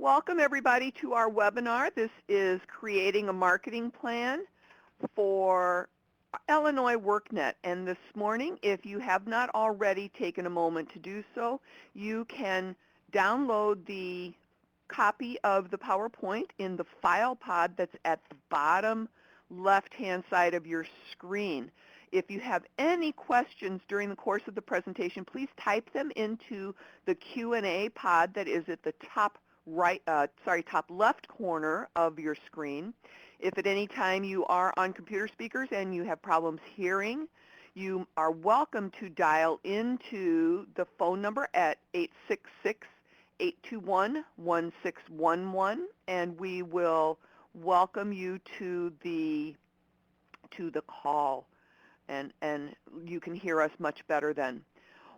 Welcome everybody to our webinar. This is Creating a Marketing Plan for Illinois WorkNet. And this morning, if you have not already taken a moment to do so, you can download the copy of the PowerPoint in the file pod that's at the bottom left-hand side of your screen. If you have any questions during the course of the presentation, please type them into the Q&A pod that is at the top left corner of your screen. If at any time you are on computer speakers and you have problems hearing, you are welcome to dial into the phone number at 866-821-1611, and we will welcome you to the call, and you can hear us much better then.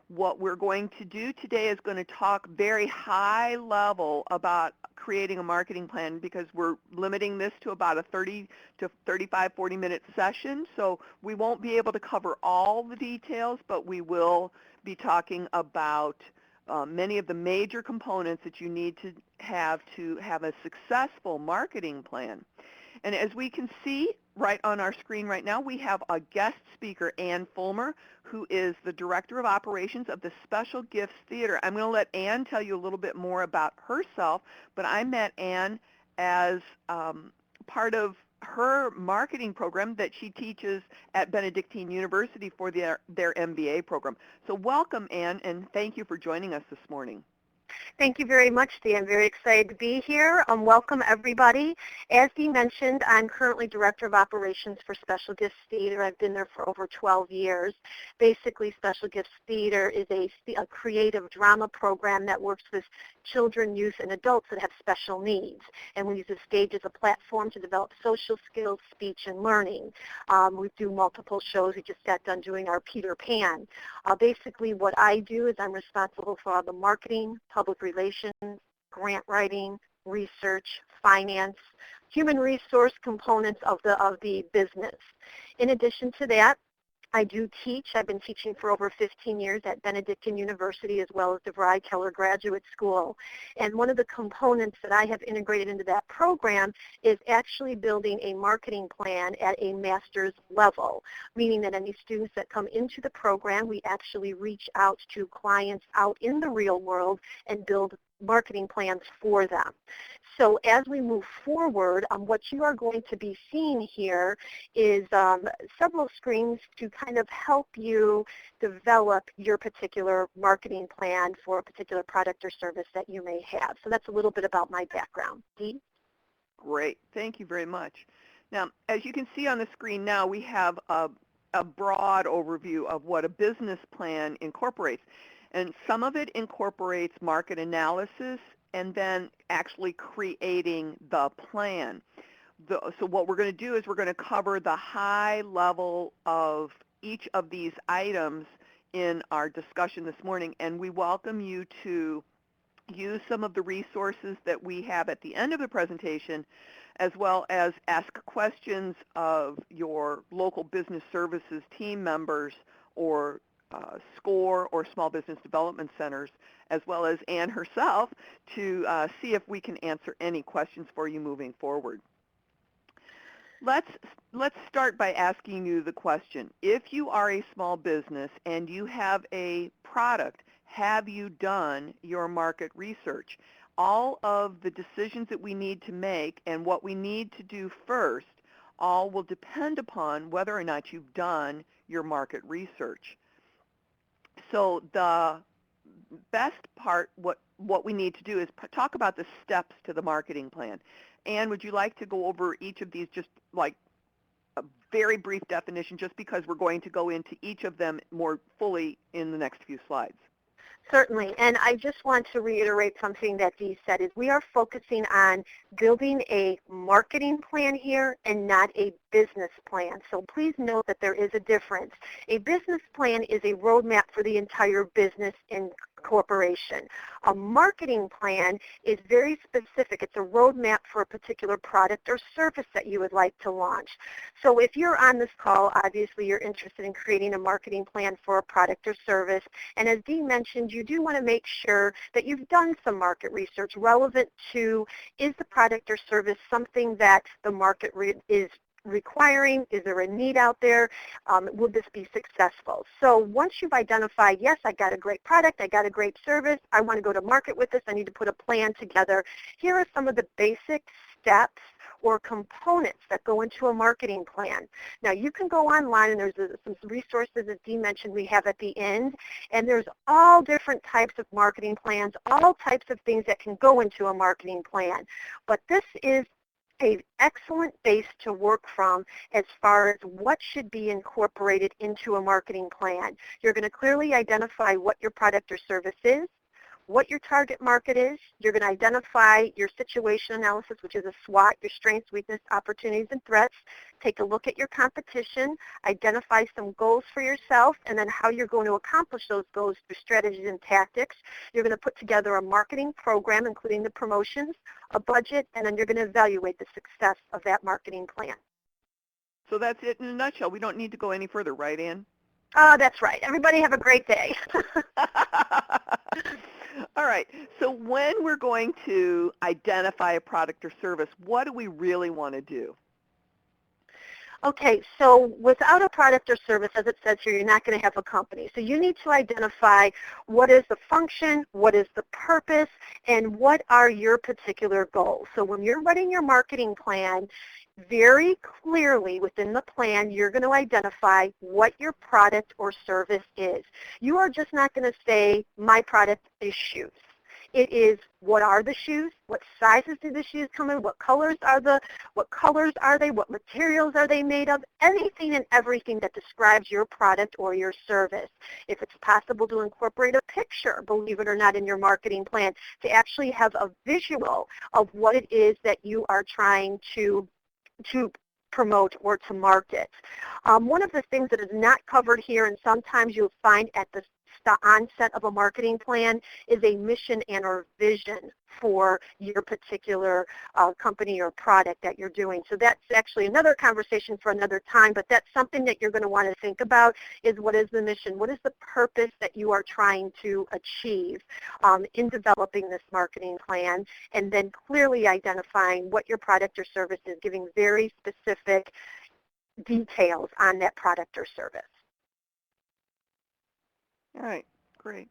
What we're going to do today is going to talk very high level about creating a marketing plan, because we're limiting this to about a 30 to 35, 40-minute session. So we won't be able to cover all the details, but we will be talking about many of the major components that you need to have a successful marketing plan. And as we can see right on our screen right now, we have a guest speaker, Ann Fulmer, who is the Director of Operations of the Special Gifts Theater. I'm going to let Ann tell you a little bit more about herself, but I met Ann as part of her marketing program that she teaches at Benedictine University for their MBA program. So welcome, Ann, and thank you for joining us this morning. Thank you very much, Dee. I'm very excited to be here. Welcome, everybody. As Dee mentioned, I'm currently Director of Operations for Special Gifts Theater. I've been there for over 12 years. Basically, Special Gifts Theater is a creative drama program that works with children, youth, and adults that have special needs. And we use the stage as a platform to develop social skills, speech, and learning. We do multiple shows. We just got done doing our Peter Pan. Basically, what I do is I'm responsible for all the marketing, public relations, grant writing, research, finance, human resource components of the business. In addition to that, I do teach. I've been teaching for over 15 years at Benedictine University as well as DeVry Keller Graduate School. And one of the components that I have integrated into that program is actually building a marketing plan at a master's level, meaning that any students that come into the program, we actually reach out to clients out in the real world and build marketing plans for them. So as we move forward, what you are going to be seeing here is several screens to kind of help you develop your particular marketing plan for a particular product or service that you may have. So that's a little bit about my background. Dee? Great. Thank you very much. Now, as you can see on the screen now, we have a broad overview of what a business plan incorporates. And some of it incorporates market analysis and then actually creating the plan. So what we're going to do is we're going to cover the high level of each of these items in our discussion this morning, and we welcome you to use some of the resources that we have at the end of the presentation, as well as ask questions of your local business services team members or SCORE or Small Business Development Centers, as well as Ann herself, to see if we can answer any questions for you moving forward. Let's start by asking you the question. If you are a small business and you have a product, have you done your market research? All of the decisions that we need to make and what we need to do first all will depend upon whether or not you've done your market research. So the best part, what we need to do is talk about the steps to the marketing plan. Ann, would you like to go over each of these, just like a very brief definition, just because we're going to go into each of them more fully in the next few slides? Certainly, and I just want to reiterate something that Dee said, is we are focusing on building a marketing plan here and not a business plan. So please note that there is a difference. A business plan is a roadmap for the entire business, corporation. A marketing plan is very specific. It's a roadmap for a particular product or service that you would like to launch. So if you're on this call, obviously you're interested in creating a marketing plan for a product or service. And as Dee mentioned, you do want to make sure that you've done some market research relevant to, is the product or service something that the market is requiring? Is there a need out there? Will this be successful? So once you've identified, yes, I got a great product, I got a great service, I want to go to market with this, I need to put a plan together. Here are some of the basic steps or components that go into a marketing plan. Now, you can go online, and there's some resources, as Dee mentioned, we have at the end, and there's all different types of marketing plans, all types of things that can go into a marketing plan. But this is an excellent base to work from as far as what should be incorporated into a marketing plan. You're going to clearly identify what your product or service is, what your target market is. You're going to identify your situation analysis, which is a SWOT, your strengths, weakness, opportunities, and threats. Take a look at your competition, identify some goals for yourself, and then how you're going to accomplish those goals through strategies and tactics. You're going to put together a marketing program, including the promotions, a budget, and then you're going to evaluate the success of that marketing plan. So that's it in a nutshell. We don't need to go any further, right, Ann? That's right. Everybody have a great day. All right. So when we're going to identify a product or service, what do we really want to do? Okay, so without a product or service, as it says here, you're not going to have a company. So you need to identify what is the function, what is the purpose, and what are your particular goals. So when you're running your marketing plan, very clearly within the plan, you're going to identify what your product or service is. You are just not going to say, my product is shoes. It is, what are the shoes? What sizes do the shoes come in? What colors are they? What materials are they made of? Anything and everything that describes your product or your service. If it's possible to incorporate a picture, believe it or not, in your marketing plan, to actually have a visual of what it is that you are trying to promote or to market. One of the things that is not covered here, and sometimes you'll find at the onset of a marketing plan, is a mission and or vision for your particular company or product that you're doing. So that's actually another conversation for another time, but that's something that you're going to want to think about, is what is the mission? What is the purpose that you are trying to achieve in developing this marketing plan? And then clearly identifying what your product or service is, giving very specific details on that product or service. All right, great.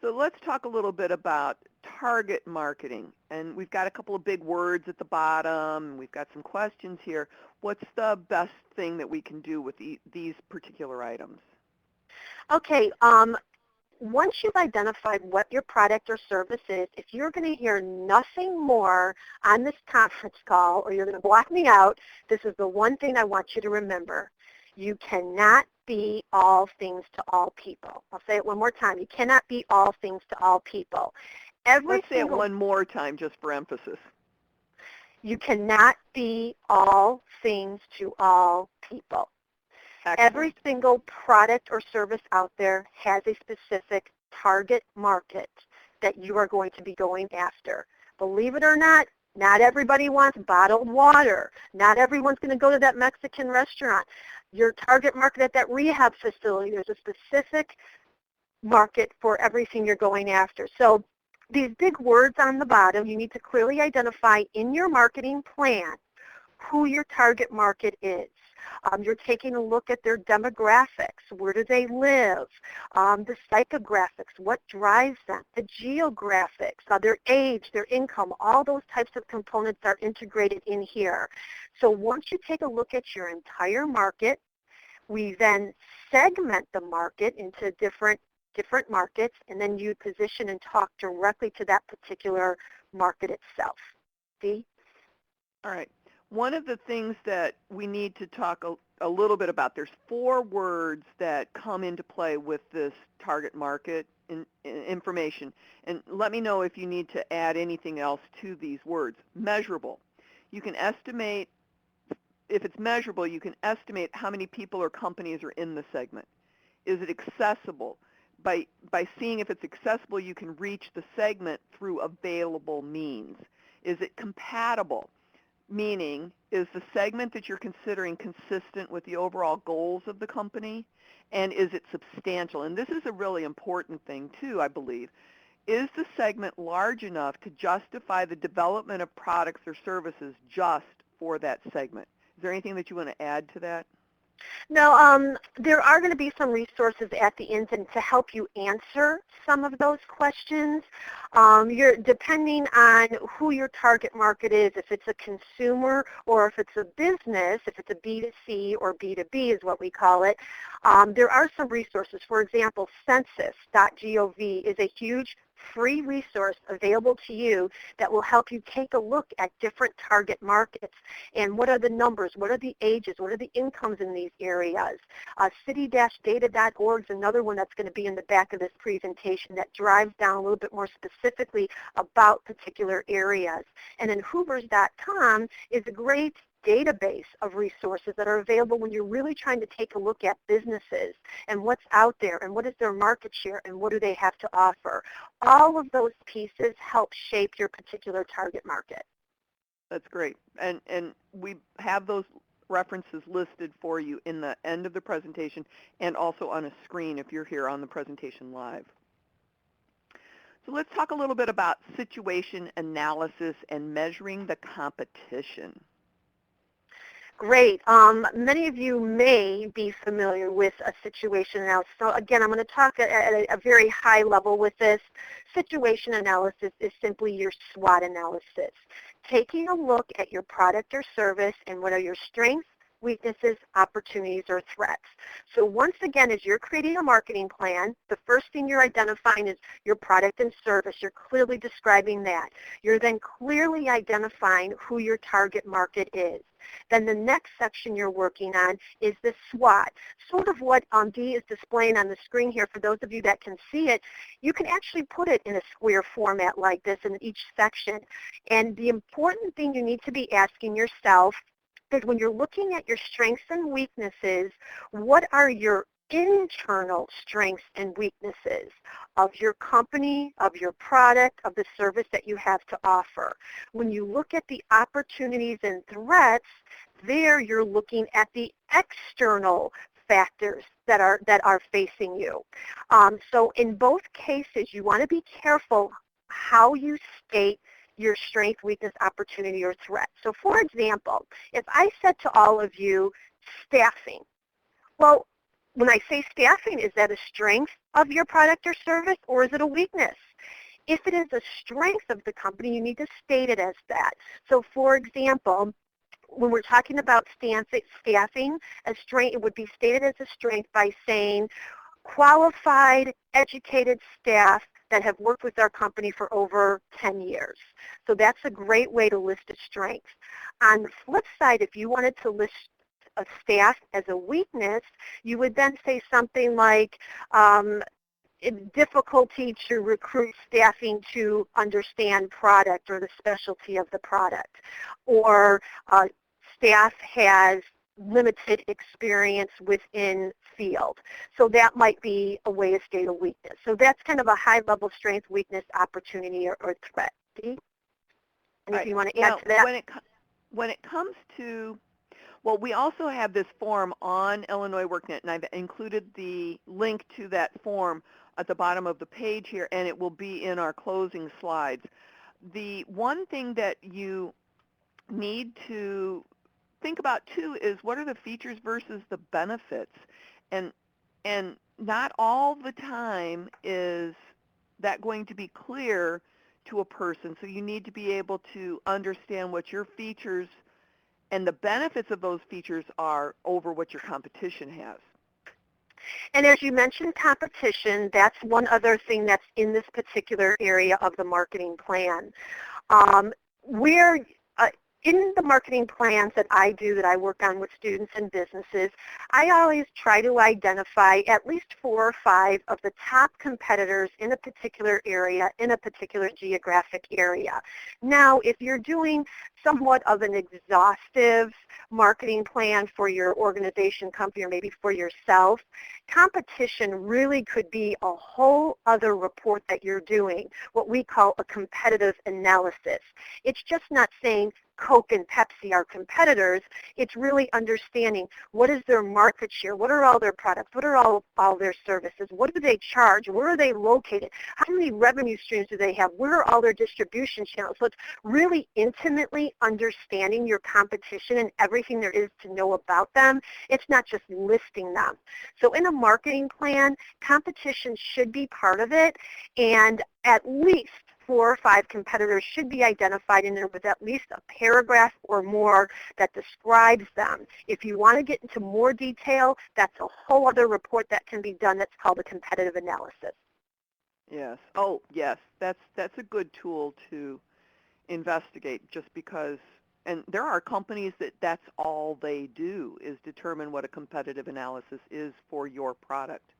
So let's talk a little bit about target marketing. And we've got a couple of big words at the bottom. We've got some questions here. What's the best thing that we can do with these particular items? Okay, once you've identified what your product or service is, if you're going to hear nothing more on this conference call, or you're going to block me out, this is the one thing I want you to remember. You cannot be all things to all people. I'll say it one more time. You cannot be all things to all people. Let's say it one more time just for emphasis. You cannot be all things to all people. Excellent. Every single product or service out there has a specific target market that you are going to be going after. Believe it or not everybody wants bottled water. Not everyone's going to go to that Mexican restaurant. Your target market at that rehab facility, there's a specific market for everything you're going after. So these big words on the bottom, you need to clearly identify in your marketing plan who your target market is. You're taking a look at their demographics. Where do they live? The psychographics, what drives them? The geographics, their age, their income, all those types of components are integrated in here. So once you take a look at your entire market, we then segment the market into different markets, and then you position and talk directly to that particular market itself. See? All right. One of the things that we need to talk a little bit about, there's 4 words that come into play with this target market information. And let me know if you need to add anything else to these words. Measurable. You can estimate, if it's measurable, you can estimate how many people or companies are in the segment. Is it accessible? By by seeing if it's accessible, you can reach the segment through available means. Is it compatible? Meaning, is the segment that you're considering consistent with the overall goals of the company? And is it substantial? And this is a really important thing, too, I believe. Is the segment large enough to justify the development of products or services just for that segment? Is there anything that you want to add to that? No, there are going to be some resources at the end to help you answer some of those questions. You're depending on who your target market is, if it's a consumer or if it's a business, if it's a B2C or B2B is what we call it. There are some resources. For example, census.gov is a huge free resource available to you that will help you take a look at different target markets and what are the numbers, what are the ages, what are the incomes in these areas. City-data.org is another one that's going to be in the back of this presentation that drives down a little bit more specifically about particular areas. And then hoovers.com is a great database of resources that are available when you're really trying to take a look at businesses and what's out there and what is their market share and what do they have to offer. All of those pieces help shape your particular target market. That's great. And we have those references listed for you in the end of the presentation and also on a screen if you're here on the presentation live. So let's talk a little bit about situation analysis and measuring the competition. Great. Many of you may be familiar with a situation analysis. So again, I'm going to talk at a very high level with this. Situation analysis is simply your SWOT analysis. Taking a look at your product or service and what are your strengths, weaknesses, opportunities, or threats. So once again, as you're creating a marketing plan, the first thing you're identifying is your product and service. You're clearly describing that. You're then clearly identifying who your target market is. Then the next section you're working on is the SWOT. Sort of what Dee is displaying on the screen here, for those of you that can see it, you can actually put it in a square format like this in each section. And the important thing you need to be asking yourself is when you're looking at your strengths and weaknesses, what are your internal strengths and weaknesses of your company, of your product, of the service that you have to offer. When you look at the opportunities and threats, there you're looking at the external factors that are facing you. So in both cases, you want to be careful how you state your strength, weakness, opportunity, or threat. So for example, if I said to all of you, staffing, well, when I say staffing, is that a strength of your product or service, or is it a weakness? If it is a strength of the company, you need to state it as that. So for example, when we're talking about staffing, a strength, it would be stated as a strength by saying qualified, educated staff that have worked with our company for over 10 years. So that's a great way to list a strength. On the flip side, if you wanted to list a staff as a weakness, you would then say something like difficulty to recruit staffing to understand product or the specialty of the product, or staff has limited experience within field. So that might be a way to state a weakness. So that's kind of a high-level strength, weakness, opportunity, or threat. And if you want to add to that. When it comes to, well, we also have this form on Illinois WorkNet, and I've included the link to that form at the bottom of the page here, and it will be in our closing slides. The one thing that you need to think about, too, is what are the features versus the benefits? And not all the time is that going to be clear to a person, so you need to be able to understand what your features and the benefits of those features are over what your competition has. And as you mentioned competition, that's one other thing that's in this particular area of the marketing plan. in the marketing plans that I do, that I work on with students and businesses, I always try to identify at least 4 or 5 of the top competitors in a particular area, in a particular geographic area. Now, if you're doing somewhat of an exhaustive marketing plan for your organization, company, or maybe for yourself, competition really could be a whole other report that you're doing, what we call a competitive analysis. It's just not saying Coke and Pepsi are competitors. It's really understanding what is their market share, what are all their products, what are all their services, what do they charge, where are they located, how many revenue streams do they have, where are all their distribution channels. So it's really intimately understanding your competition and everything there is to know about them. It's not just listing them. So in a marketing plan, competition should be part of it, and at least 4 or 5 competitors should be identified in there with at least a paragraph or more that describes them. If you want to get into more detail, that's a whole other report that can be done that's called a competitive analysis. Yes. Oh, yes. That's a good tool to investigate, just because, and there are companies that's all they do is determine what a competitive analysis is for your product.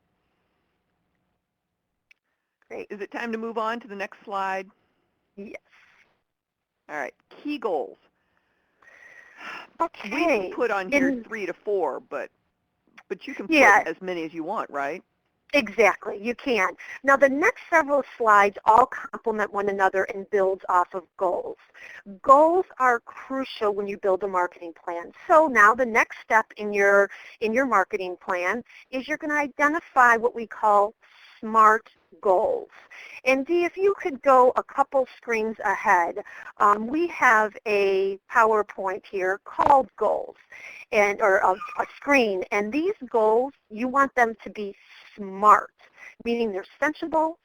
Great. Is it time to move on to the next slide? Yes. All right. Key goals. Okay. We can put on here 3 to 4, but you can put as many as you want, right? Exactly, you can. Now the next several slides all complement one another and build off of goals. Goals are crucial when you build a marketing plan. So now the next step in your marketing plan is you're going to identify what we call SMART goals. And Dee, if you could go a couple screens ahead, we have a PowerPoint here called goals, or a screen. And these goals, you want them to be SMART, meaning they're sensible,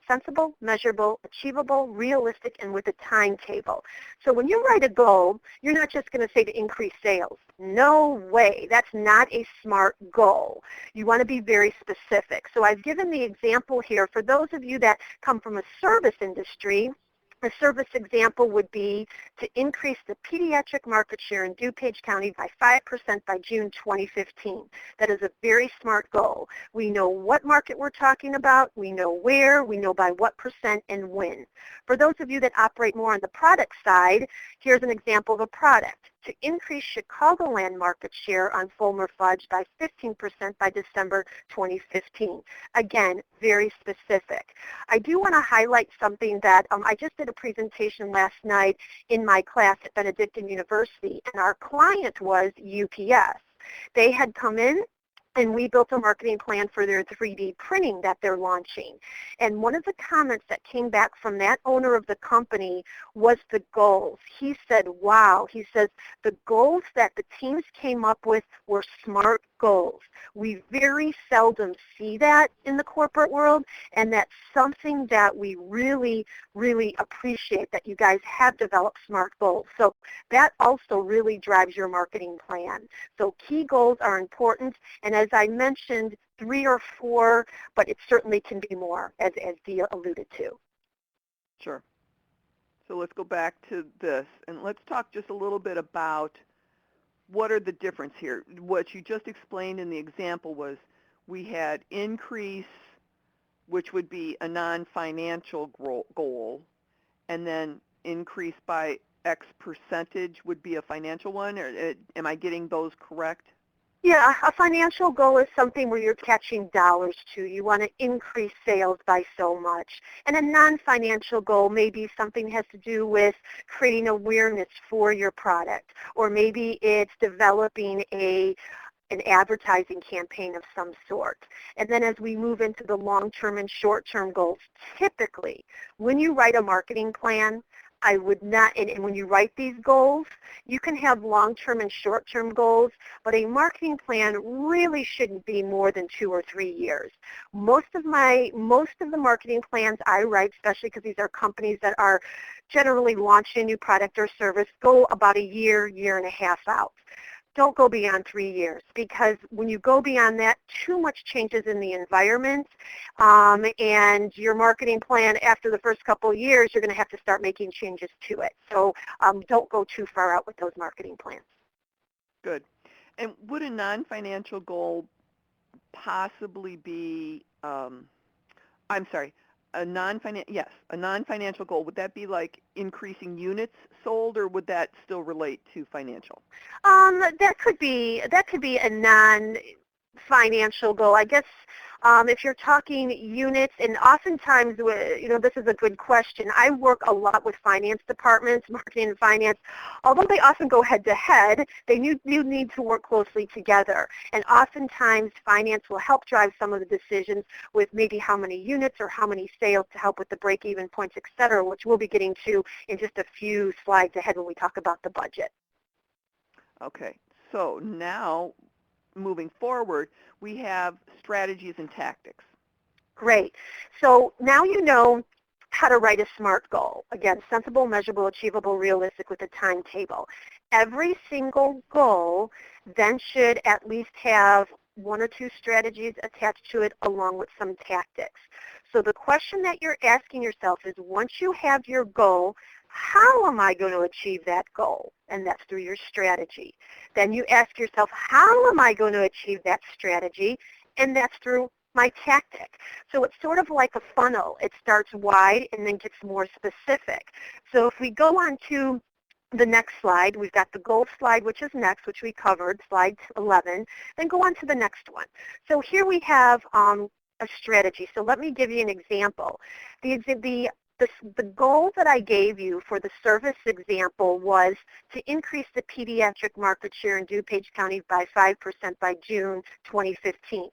measurable, achievable, realistic, and with a timetable. So when you write a goal, you're not just going to say to increase sales. No way. That's not a SMART goal. You want to be very specific. So I've given the example here for those of you that come from a service industry. A service example would be to increase the pediatric market share in DuPage County by 5% by June 2015. That is a very SMART goal. We know what market we're talking about, we know where, we know by what percent and when. For those of you that operate more on the product side, here's an example of a product. To increase Chicagoland market share on Fulmer fudge by 15% by December 2015. Again, very specific. I do want to highlight something that I just did a presentation last night in my class at Benedictine University, and our client was UPS. They had come in, and we built a marketing plan for their 3D printing that they're launching. And one of the comments that came back from that owner of the company was the goals. He said, wow, he says, the goals that the teams came up with were SMART goals. We very seldom see that in the corporate world, and that's something that we really, really appreciate, that you guys have developed SMART goals. So that also really drives your marketing plan. So key goals are important, and as I mentioned, 3 or 4, but it certainly can be more, as Dee alluded to. Sure. So let's go back to this, and let's talk just a little bit about what are the difference here. What you just explained in the example was we had increase, which would be a non-financial goal, and then increase by X percentage would be a financial one, or am I getting those correct? Yeah, a financial goal is something where you're catching dollars to. You want to increase sales by so much. And a non-financial goal may be something that has to do with creating awareness for your product, or maybe it's developing an advertising campaign of some sort. And then as we move into the long-term and short-term goals, typically when you write a marketing plan, I would not, and when you write these goals, you can have long-term and short-term goals, but a marketing plan really shouldn't be more than 2 or 3 years. Most of the marketing plans I write, especially because these are companies that are generally launching a new product or service, go about a year, year and a half out. don't go beyond 3 years, because when you go beyond that, too much changes in the environment, and your marketing plan after the first couple of years, you're going to have to start making changes to it. So don't go too far out with those marketing plans. Good. And would a non-financial goal possibly be, I'm sorry, a non-financial goal, would that be like increasing units sold, or would that still relate to financial? That could be a non-financial goal. I guess if you're talking units, and oftentimes, this is a good question. I work a lot with finance departments, marketing and finance. Although they often go head-to-head, they need to work closely together. And oftentimes, finance will help drive some of the decisions with maybe how many units or how many sales to help with the break-even points, et cetera, which we'll be getting to in just a few slides ahead when we talk about the budget. Okay. So now, moving forward, we have strategies and tactics. Great. So now you know how to write a SMART goal. Again, sensible, measurable, achievable, realistic, with a timetable. Every single goal then should at least have 1 or 2 strategies attached to it, along with some tactics. So the question that you're asking yourself is, once you have your goal, how am I going to achieve that goal? And that's through your strategy. Then you ask yourself, how am I going to achieve that strategy? And that's through my tactic. So it's sort of like a funnel. It starts wide and then gets more specific. So if we go on to the next slide, we've got the goal slide, which is next, which we covered, slide 11. Then go on to the next one. So here we have a strategy. So let me give you an example. The goal that I gave you for the service example was to increase the pediatric market share in DuPage County by 5% by June 2015.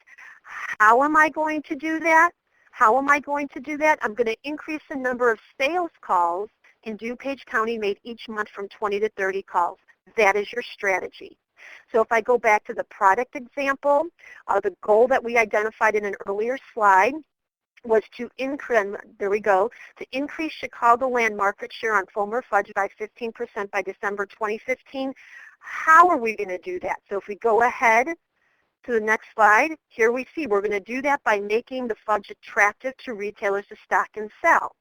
How am I going to do that? I'm going to increase the number of sales calls in DuPage County made each month from 20 to 30 calls. That is your strategy. So if I go back to the product example, the goal that we identified in an earlier slide was to increase Chicagoland market share on Fulmer fudge by 15% by December 2015. How are we going to do that? So if we go ahead to the next slide, here we see we're going to do that by making the fudge attractive to retailers to stock and sell.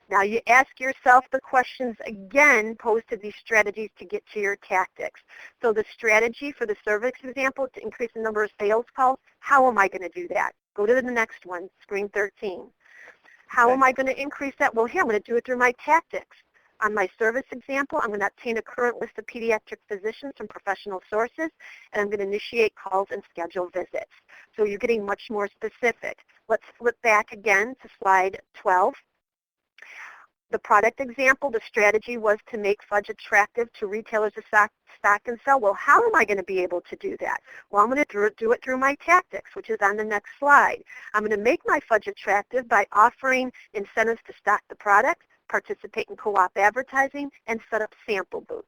Now you ask yourself the questions again posed to these strategies to get to your tactics. So the strategy for the service example, to increase the number of sales calls, how am I going to do that? Go to the next one, screen 13. How am I going to increase that? Well, here I'm going to do it through my tactics. On my service example, I'm going to obtain a current list of pediatric physicians from professional sources, and I'm going to initiate calls and schedule visits. So you're getting much more specific. Let's flip back again to slide 12. The product example, the strategy was to make fudge attractive to retailers to stock and sell. Well, how am I going to be able to do that? Well, I'm going to do it through my tactics, which is on the next slide. I'm going to make my fudge attractive by offering incentives to stock the product, participate in co-op advertising, and set up sample booths.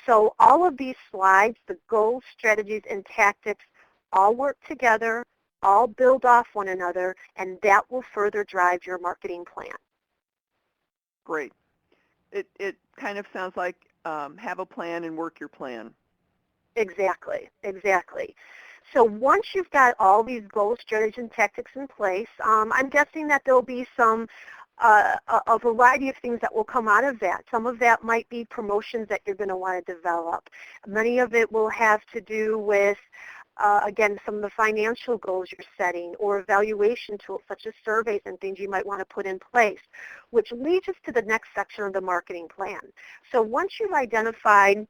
So all of these slides, the goals, strategies, and tactics, all work together, all build off one another, and that will further drive your marketing plan. Great. It kind of sounds like have a plan and work your plan. Exactly. So once you've got all these goals, strategies, and tactics in place, I'm guessing that there'll be a variety of things that will come out of that. Some of that might be promotions that you're going to want to develop. Many of it will have to do with again, some of the financial goals you're setting, or evaluation tools such as surveys and things you might want to put in place, which leads us to the next section of the marketing plan. So once you've identified,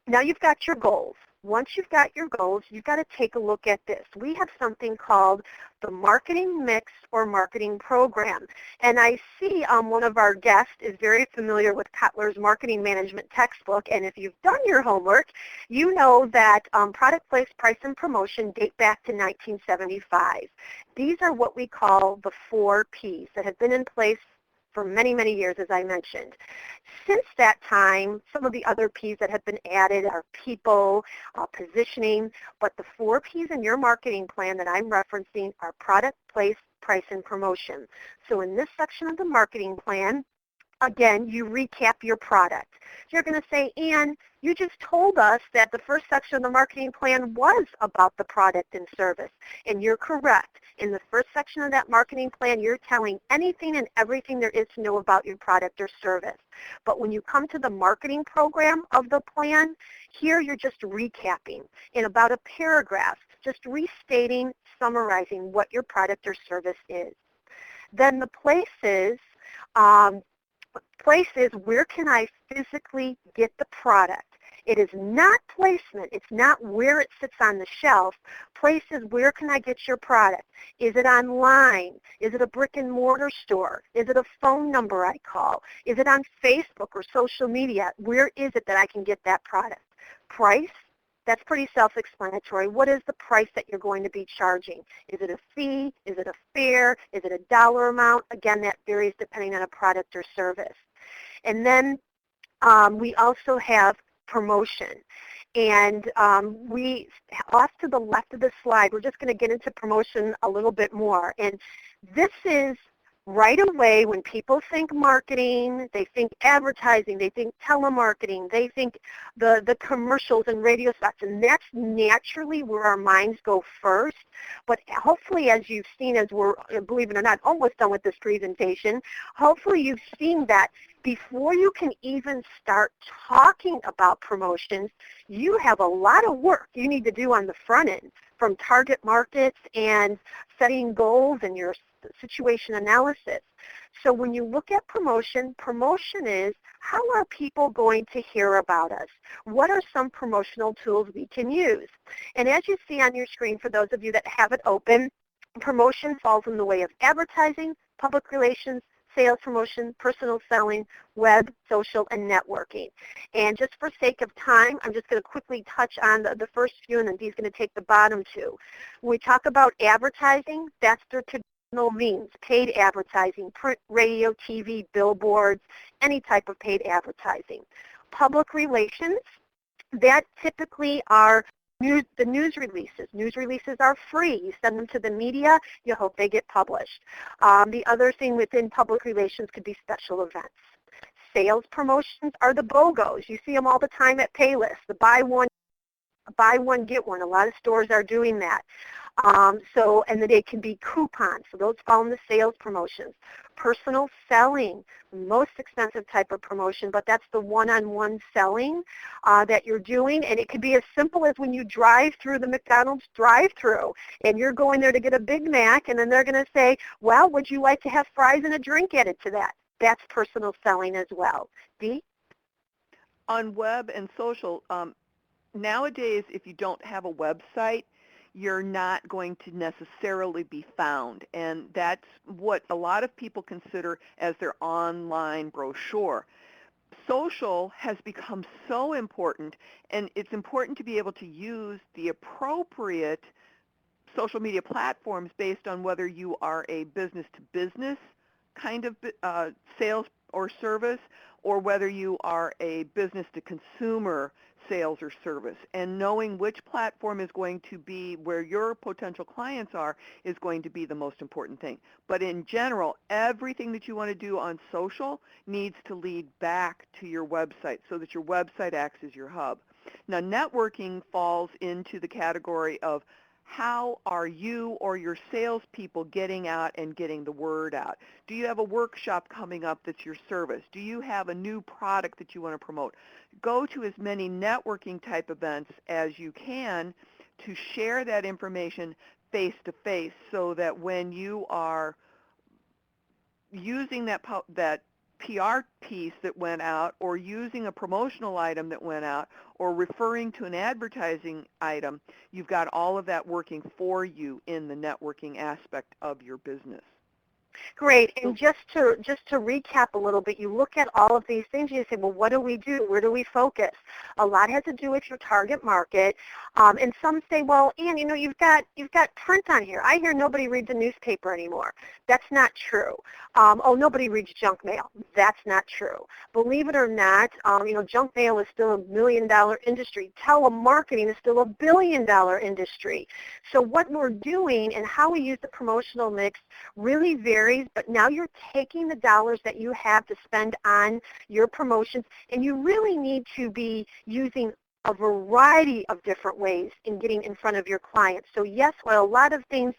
now you've got your goals. Once you've got your goals, you've got to take a look at this. We have something called the marketing mix or marketing program. And I see one of our guests is very familiar with Kotler's marketing management textbook. And if you've done your homework, you know that product, place, price, and promotion date back to 1975. These are what we call the 4 Ps that have been in place for many, many years, as I mentioned. Since that time, some of the other Ps that have been added are people, positioning, but the 4 Ps in your marketing plan that I'm referencing are product, place, price, and promotion. So in this section of the marketing plan, again, you recap your product. You're going to say, Ann, you just told us that the first section of the marketing plan was about the product and service, and you're correct. In the first section of that marketing plan, you're telling anything and everything there is to know about your product or service. But when you come to the marketing program of the plan, here you're just recapping in about a paragraph, just restating, summarizing what your product or service is. Then the places, where can I physically get the product? It is not placement. It's not where it sits on the shelf. Places, where can I get your product? Is it online? Is it a brick and mortar store? Is it a phone number I call? Is it on Facebook or social media? Where is it that I can get that product? Price? That's pretty self-explanatory. What is the price that you're going to be charging? Is it a fee? Is it a fare? Is it a dollar amount? Again, that varies depending on a product or service. And then we also have promotion. And we, off to the left of the slide, we're just going to get into promotion a little bit more. And this is right away when people think marketing, they think advertising, they think telemarketing, they think the commercials and radio spots, and that's naturally where our minds go first. But hopefully, as you've seen, as we're, believe it or not, almost done with this presentation, hopefully you've seen that before you can even start talking about promotions, you have a lot of work you need to do on the front end, from target markets and setting goals and your situation analysis. So when you look at promotion, promotion is, how are people going to hear about us? What are some promotional tools we can use? And as you see on your screen, for those of you that have it open, promotion falls in the way of advertising, public relations, sales promotion, personal selling, web, social, and networking. And just for sake of time, I'm just going to quickly touch on the first few, and then Dee's going to take the bottom two. When we talk about advertising, that's their traditional means, paid advertising, print, radio, TV, billboards, any type of paid advertising. Public relations, that typically are the news releases. News releases are free. You send them to the media. You hope they get published. The other thing within public relations could be special events. Sales promotions are the BOGOs. You see them all the time at Paylist, the buy one, get one. A lot of stores are doing that. And then they can be coupons. So those fall in the sales promotions. Personal selling, most expensive type of promotion, but that's the one-on-one selling that you're doing. And it could be as simple as when you drive through the McDonald's drive-through and you're going there to get a Big Mac, and then they're going to say, well, would you like to have fries and a drink added to that? That's personal selling as well. Dee? On web and social, nowadays, if you don't have a website, you're not going to necessarily be found. And that's what a lot of people consider as their online brochure. Social has become so important, and it's important to be able to use the appropriate social media platforms based on whether you are a business-to-business kind of sales or service, or whether you are a business-to-consumer sales or service. And knowing which platform is going to be where your potential clients are is going to be the most important thing. But in general, everything that you want to do on social needs to lead back to your website so that your website acts as your hub. Now, networking falls into the category of how are you or your salespeople getting out and getting the word out? Do you have a workshop coming up that's your service? Do you have a new product that you want to promote? Go to as many networking type events as you can to share that information face-to-face so that when you are using that PR piece that went out, or using a promotional item that went out, or referring to an advertising item, you've got all of that working for you in the networking aspect of your business. Great. And just to recap a little bit, you look at all of these things, you say, well, what do we do? Where do we focus? A lot has to do with your target market. And some say, well, Ann, you've got print on here. I hear nobody reads a newspaper anymore. That's not true. Nobody reads junk mail. That's not true. Believe it or not, junk mail is still $1 million industry. Telemarketing is still $1 billion industry. So what we're doing and how we use the promotional mix really varies varies, but now you're taking the dollars that you have to spend on your promotions, and you really need to be using a variety of different ways in getting in front of your clients. So yes, while a lot of things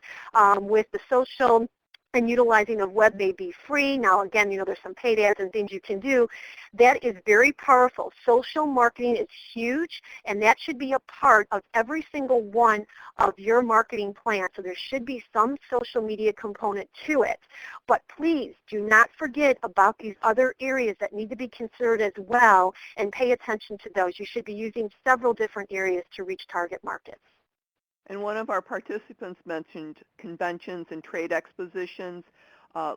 with the social and utilizing of web may be free. Now again, there's some paid ads and things you can do. That is very powerful. Social marketing is huge, and that should be a part of every single one of your marketing plan. So there should be some social media component to it. But please do not forget about these other areas that need to be considered as well, and pay attention to those. You should be using several different areas to reach target markets. And one of our participants mentioned conventions and trade expositions,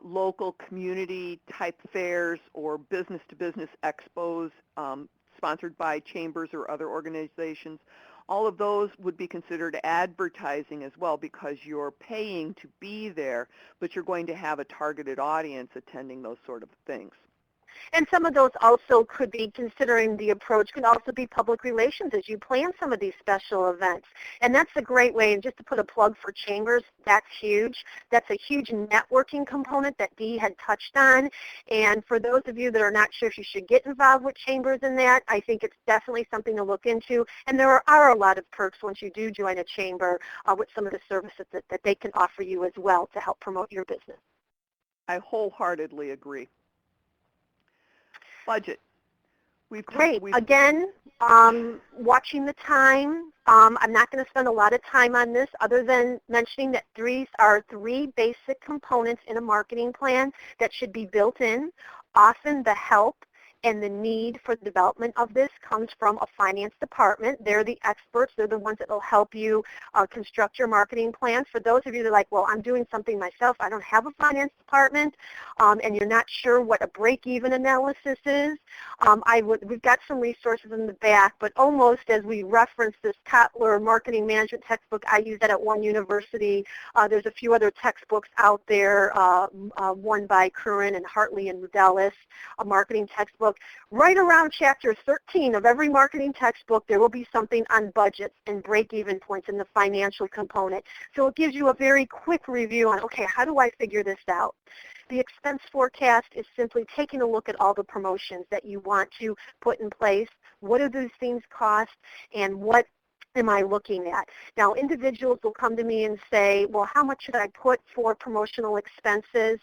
local community type fairs, or business-to-business expos sponsored by chambers or other organizations. All of those would be considered advertising as well, because you're paying to be there, but you're going to have a targeted audience attending those sort of things. And some of those also could be, considering the approach, could also be public relations as you plan some of these special events. And that's a great way, and just to put a plug for chambers, that's huge. That's a huge networking component that Dee had touched on. And for those of you that are not sure if you should get involved with chambers in that, I think it's definitely something to look into. And there are a lot of perks once you do join a chamber with some of the services that they can offer you as well to help promote your business. I wholeheartedly agree. Budget. Great. Again, watching the time, I'm not going to spend a lot of time on this other than mentioning that these are three basic components in a marketing plan that should be built in. Often the help and the need for the development of this comes from a finance department. They're the experts. They're the ones that will help you construct your marketing plans. For those of you that are like, well, I'm doing something myself, I don't have a finance department, and you're not sure what a break-even analysis is, we've got some resources in the back, but almost as we reference this Kotler marketing management textbook, I use that at one university. There's a few other textbooks out there, one by Curran and Hartley and Rudelis, a marketing textbook. Right around chapter 13 of every marketing textbook, there will be something on budgets and break-even points in the financial component. So it gives you a very quick review on, okay, how do I figure this out? The expense forecast is simply taking a look at all the promotions that you want to put in place. What do those things cost, and what am I looking at? Now, individuals will come to me and say, well, how much should I put for promotional expenses?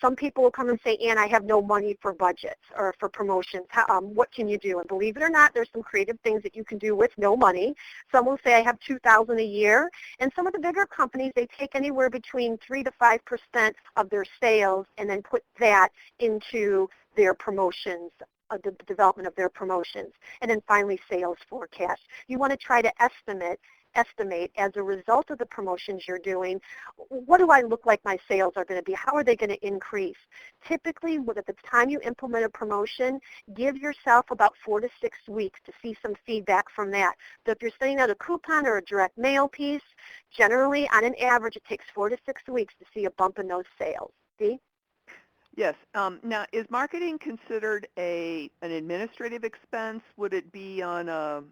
Some people will come and say, Ann, I have no money for budgets or for promotions. What can you do? And believe it or not, there's some creative things that you can do with no money. Some will say, I have $2,000 a year. And some of the bigger companies, they take anywhere between 3 to 5% of their sales and then put that into their promotions, the development of their promotions. And then finally, sales forecast. You want to try to estimate as a result of the promotions you're doing, what do I look like my sales are going to be? How are they going to increase? Typically, at the time you implement a promotion, give yourself about 4 to 6 weeks to see some feedback from that. So if you're sending out a coupon or a direct mail piece, generally, on an average, it takes 4 to 6 weeks to see a bump in those sales. See? Yes. Now, is marketing considered an administrative expense? Would it be on a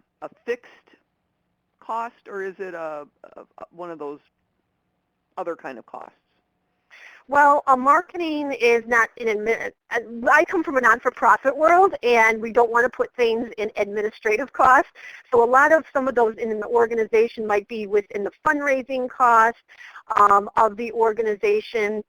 fixed cost, or is it one of those other kind of costs? Well, marketing is not I come from a non-for-profit world, and we don't want to put things in administrative costs. So a lot of some of those in the organization might be within the fundraising cost of the organization.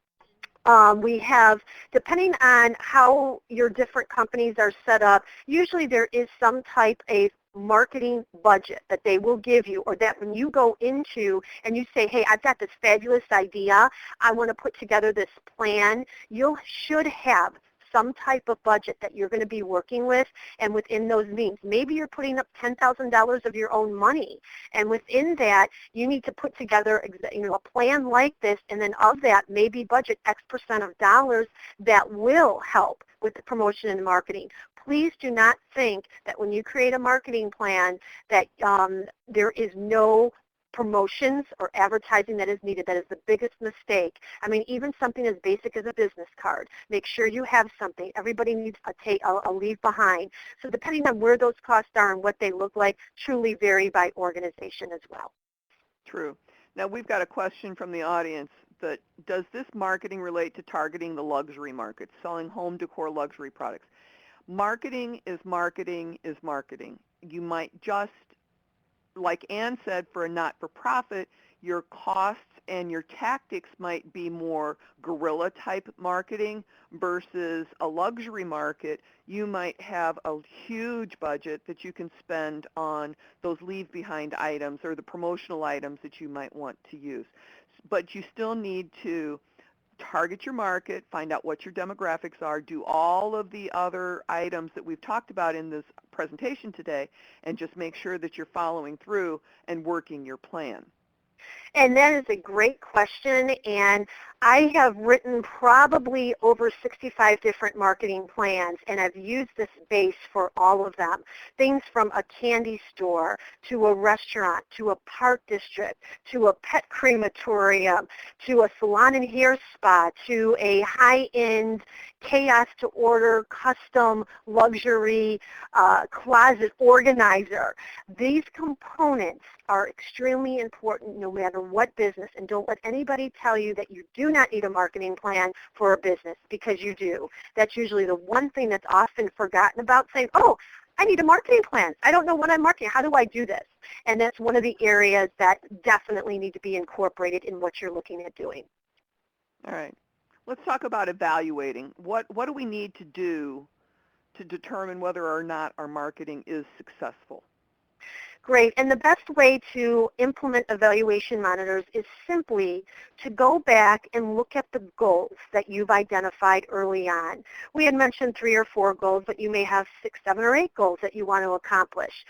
We have, depending on how your different companies are set up, usually there is some type of marketing budget that they will give you, or that when you go into and you say, hey, I've got this fabulous idea, I want to put together this plan, you should have some type of budget that you're going to be working with, and within those means, maybe you're putting up $10,000 of your own money, and within that, you need to put together a plan like this, and then of that, maybe budget X% of dollars that will help with the promotion and marketing. Please do not think that when you create a marketing plan that there is no promotions or advertising that is needed. That is the biggest mistake. I mean, even something as basic as a business card. Make sure you have something. Everybody needs a leave behind. So depending on where those costs are and what they look like, truly vary by organization as well. True. Now, we've got a question from the audience. that does this marketing relate to targeting the luxury market, selling home decor luxury products? Marketing is marketing is marketing. You might just, like Ann said, for a not-for-profit, your costs and your tactics might be more guerrilla type marketing versus a luxury market. You might have a huge budget that you can spend on those leave behind items or the promotional items that you might want to use. But you still need to target your market, find out what your demographics are, do all of the other items that we've talked about in this presentation today, and just make sure that you're following through and working your plan. And that is a great question, and I have written probably over 65 different marketing plans, and I've used this base for all of them. Things from a candy store to a restaurant to a park district to a pet crematorium to a salon and hair spa to a high-end chaos-to-order custom luxury closet organizer. These components are extremely important no matter what business, and don't let anybody tell you that you do not need a marketing plan for a business, because you do. That's usually the one thing that's often forgotten about, saying, oh, I need a marketing plan. I don't know what I'm marketing. How do I do this? And that's one of the areas that definitely need to be incorporated in what you're looking at doing. All right. Let's talk about evaluating. What do we need to do to determine whether or not our marketing is successful? Great. And the best way to implement evaluation monitors is simply to go back and look at the goals that you've identified early on. We had mentioned 3 or 4 goals, but you may have 6, 7, or 8 goals that you want to accomplish.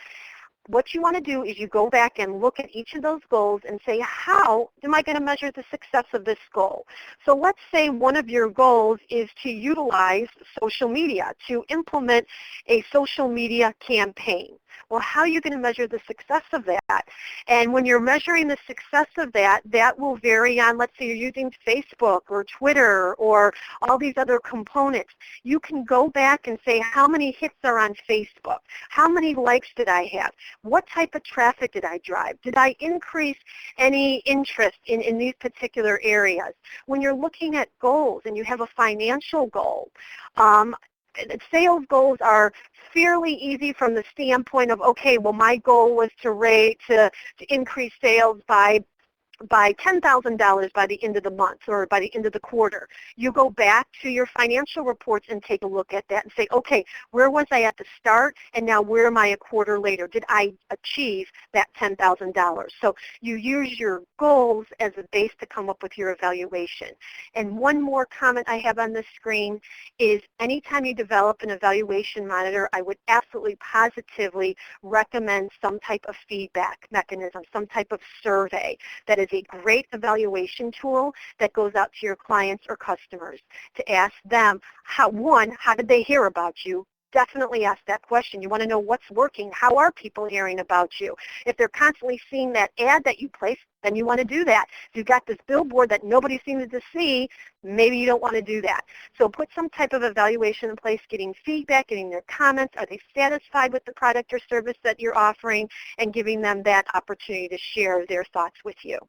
What you want to do is you go back and look at each of those goals and say, how am I going to measure the success of this goal? So let's say one of your goals is to utilize social media, to implement a social media campaign. Well, how are you going to measure the success of that? And when you're measuring the success of that, that will vary on, let's say you're using Facebook or Twitter or all these other components. You can go back and say, how many hits are on Facebook? How many likes did I have? What type of traffic did I drive? Did I increase any interest in these particular areas? When you're looking at goals and you have a financial goal, sales goals are fairly easy from the standpoint of, okay, well, my goal was to increase sales by $10,000 by the end of the month or by the end of the quarter. You go back to your financial reports and take a look at that and say, okay, where was I at the start, and now where am I a quarter later? Did I achieve that $10,000? So you use your goals as a base to come up with your evaluation. And one more comment I have on the screen is anytime you develop an evaluation monitor, I would absolutely positively recommend some type of feedback mechanism, some type of survey that is a great evaluation tool that goes out to your clients or customers to ask them, how did they hear about you? Definitely ask that question. You want to know what's working. How are people hearing about you? If they're constantly seeing that ad that you place, then you want to do that. If you've got this billboard that nobody seems to see, maybe you don't want to do that. So put some type of evaluation in place, getting feedback, getting their comments. Are they satisfied with the product or service that you're offering, and giving them that opportunity to share their thoughts with you.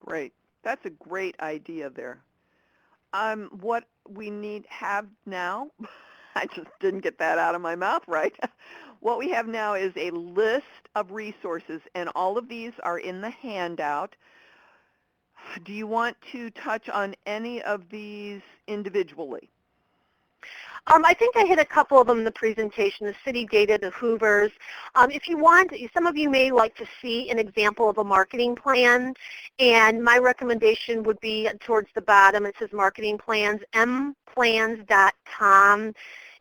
Great. That's a great idea there. What we have now, I just didn't get that out of my mouth right. What we have now is a list of resources, and all of these are in the handout. Do you want to touch on any of these individually? I think I hit a couple of them in the presentation, the city data, the Hoovers. If you want, some of you may like to see an example of a marketing plan, and my recommendation would be towards the bottom. It says marketing plans, mplans.com.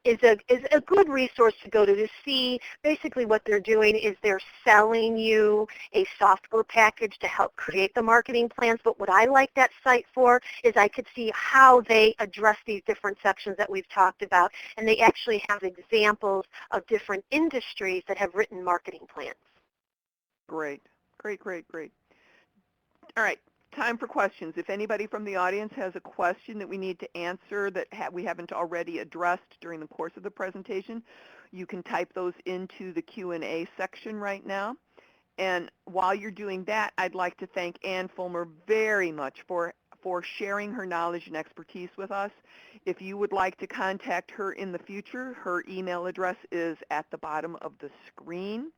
Is a good resource to go to see basically what they're doing is they're selling you a software package to help create the marketing plans. But what I like that site for is I could see how they address these different sections that we've talked about, and they actually have examples of different industries that have written marketing plans. Great, great, great, great. All right. Time for questions. If anybody from the audience has a question that we need to answer that we haven't already addressed during the course of the presentation, you can type those into the Q&A section right now. And while you're doing that, I'd like to thank Ann Fulmer very much for sharing her knowledge and expertise with us. If you would like to contact her in the future, her email address is at the bottom of the screen,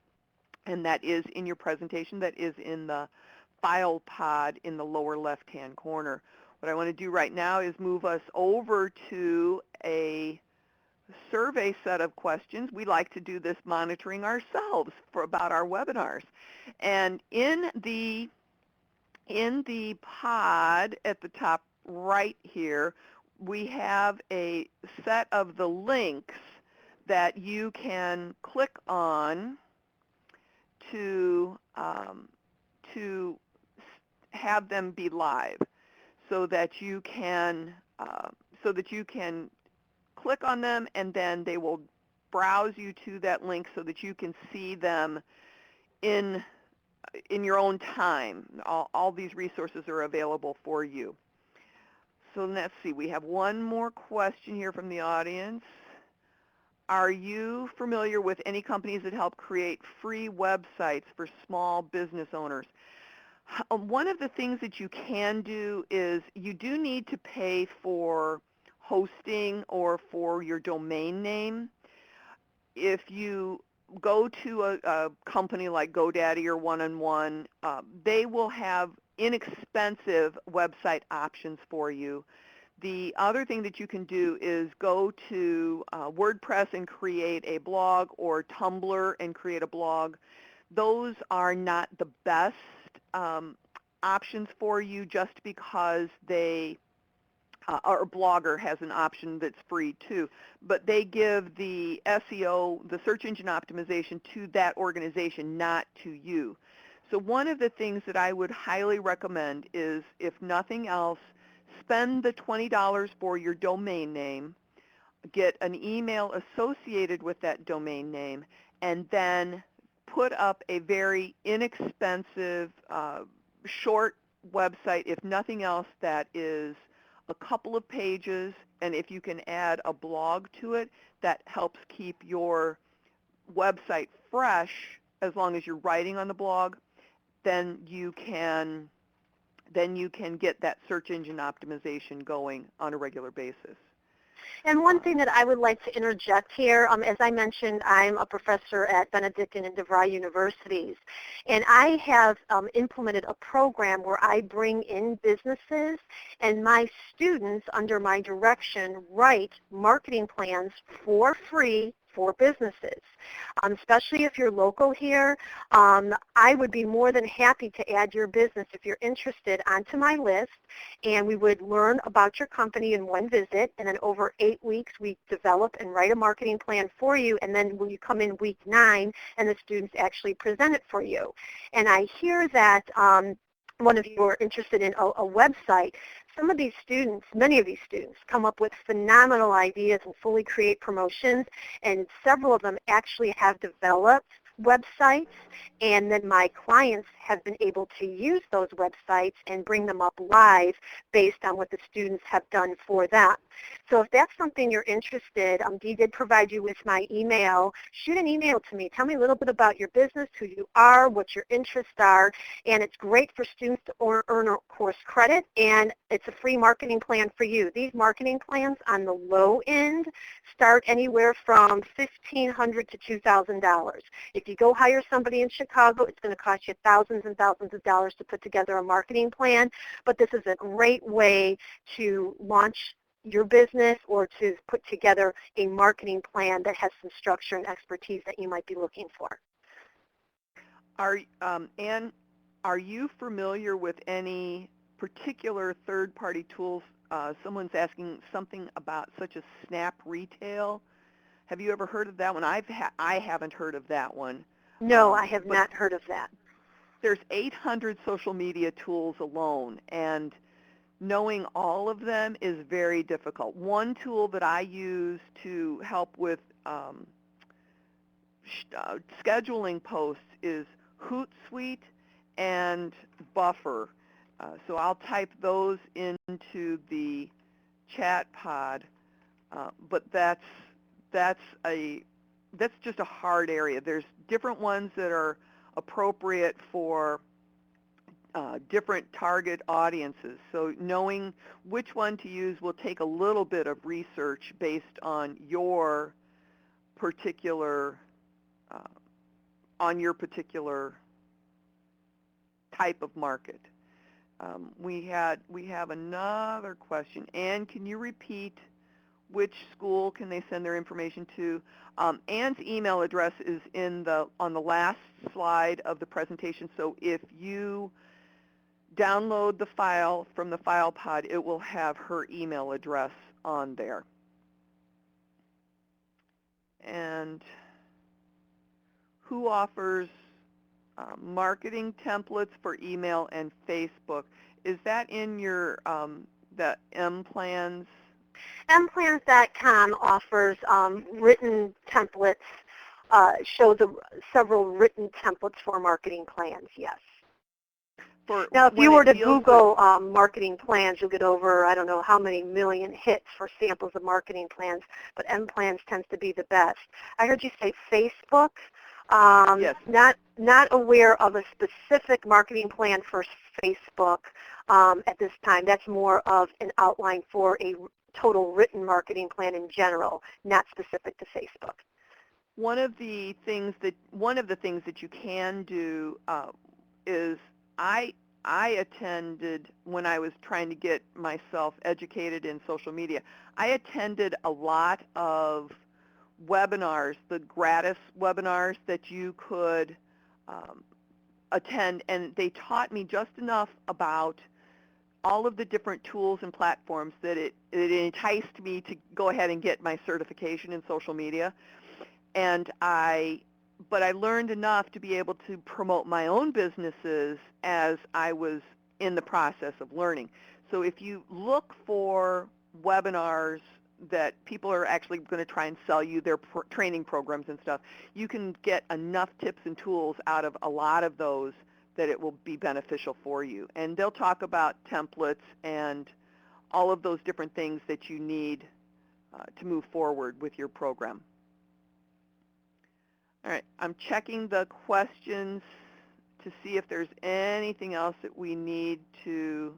and that is in your presentation. That is in the file pod in the lower left-hand corner. What I want to do right now is move us over to a survey set of questions. We like to do this monitoring ourselves about our webinars. And in the pod at the top right here, we have a set of the links that you can click on to have them be live, so that you can click on them, and then they will browse you to that link so that you can see them in your own time. All these resources are available for you. So let's see, we have one more question here from the audience. Are you familiar with any companies that help create free websites for small business owners? One of the things that you can do is you do need to pay for hosting or for your domain name. If you go to a company like GoDaddy or One-on-One, they will have inexpensive website options for you. The other thing that you can do is go to WordPress and create a blog, or Tumblr and create a blog. Those are not the best options for you, just because they or Blogger has an option that's free too, but they give the SEO, the search engine optimization, to that organization, not to you. So one of the things that I would highly recommend is, if nothing else, spend the $20 for your domain name, get an email associated with that domain name, and then put up a very inexpensive, short website, if nothing else, that is a couple of pages, and if you can add a blog to it, that helps keep your website fresh. As long as you're writing on the blog, then you can get that search engine optimization going on a regular basis. And one thing that I would like to interject here, as I mentioned, I'm a professor at Benedictine and DeVry universities, and I have implemented a program where I bring in businesses, and my students, under my direction, write marketing plans for free for businesses. Especially if you're local here, I would be more than happy to add your business, if you're interested, onto my list, and we would learn about your company in one visit, and then over 8 weeks we develop and write a marketing plan for you, and then when you come in week 9, and the students actually present it for you. And I hear that one of you are interested in a website. Some of these students, many of these students, come up with phenomenal ideas and fully create promotions, and several of them actually have developed websites, and then my clients have been able to use those websites and bring them up live based on what the students have done for them. So if that's something you're interested, Dee did provide you with my email. Shoot an email to me. Tell me a little bit about your business, who you are, what your interests are, and it's great for students to earn a course credit, and it's a free marketing plan for you. These marketing plans on the low end start anywhere from $1,500 to $2,000. If you go hire somebody in Chicago, it's going to cost you thousands and thousands of dollars to put together a marketing plan, but this is a great way to launch your business or to put together a marketing plan that has some structure and expertise that you might be looking for. Ann, are you familiar with any particular third-party tools? Someone's asking something about, such as Snap Retail. Have you ever heard of that one? I haven't heard of that one. No, I have not heard of that. There's 800 social media tools alone, and knowing all of them is very difficult. One tool that I use to help with scheduling posts is Hootsuite and Buffer. So I'll type those into the chat pod, but that's just a hard area. There's different ones that are appropriate for different target audiences. So knowing which one to use will take a little bit of research based on your particular type of market. We have another question. Ann, can you repeat which school can they send their information to? Ann's email address is on the last slide of the presentation. So if you download the file from the file pod, it will have her email address on there. And who offers marketing templates for email and Facebook? Is that in your the MPlans? MPlans.com offers written templates, shows several written templates for marketing plans, yes. Now, if you were to Google marketing plans, you'll get over, I don't know how many million hits for samples of marketing plans, but MPlans tends to be the best. I heard you say Facebook. Yes. Not aware of a specific marketing plan for Facebook at this time. That's more of an outline for a total written marketing plan in general, not specific to Facebook. One of the things that you can do is I attended, when I was trying to get myself educated in social media, I attended a lot of webinars, the gratis webinars that you could attend, and they taught me just enough about all of the different tools and platforms that it enticed me to go ahead and get my certification in social media. But I learned enough to be able to promote my own businesses as I was in the process of learning. So if you look for webinars that people are actually going to try and sell you their training programs and stuff, you can get enough tips and tools out of a lot of those that it will be beneficial for you. And they'll talk about templates and all of those different things that you need to move forward with your program. All right, I'm checking the questions to see if there's anything else that we need to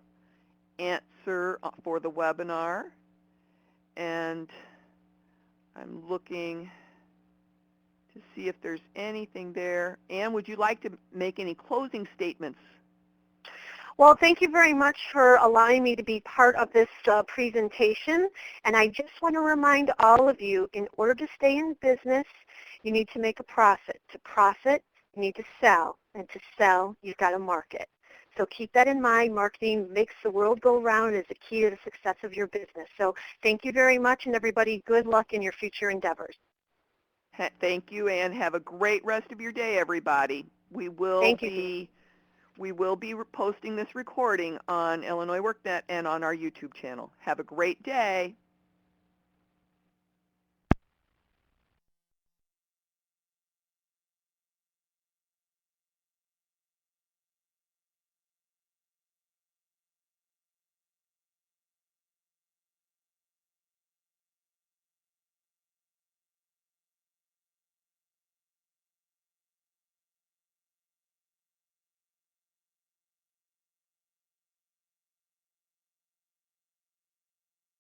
answer for the webinar. And I'm looking to see if there's anything there. Ann, would you like to make any closing statements? Well, thank you very much for allowing me to be part of this presentation. And I just want to remind all of you, in order to stay in business, you need to make a profit. To profit, you need to sell. And to sell, you've got to market. So keep that in mind. Marketing makes the world go round and is the key to the success of your business. So thank you very much, and everybody, good luck in your future endeavors. Thank you, and have a great rest of your day, everybody. We will be posting this recording on Illinois WorkNet and on our YouTube channel. Have a great day.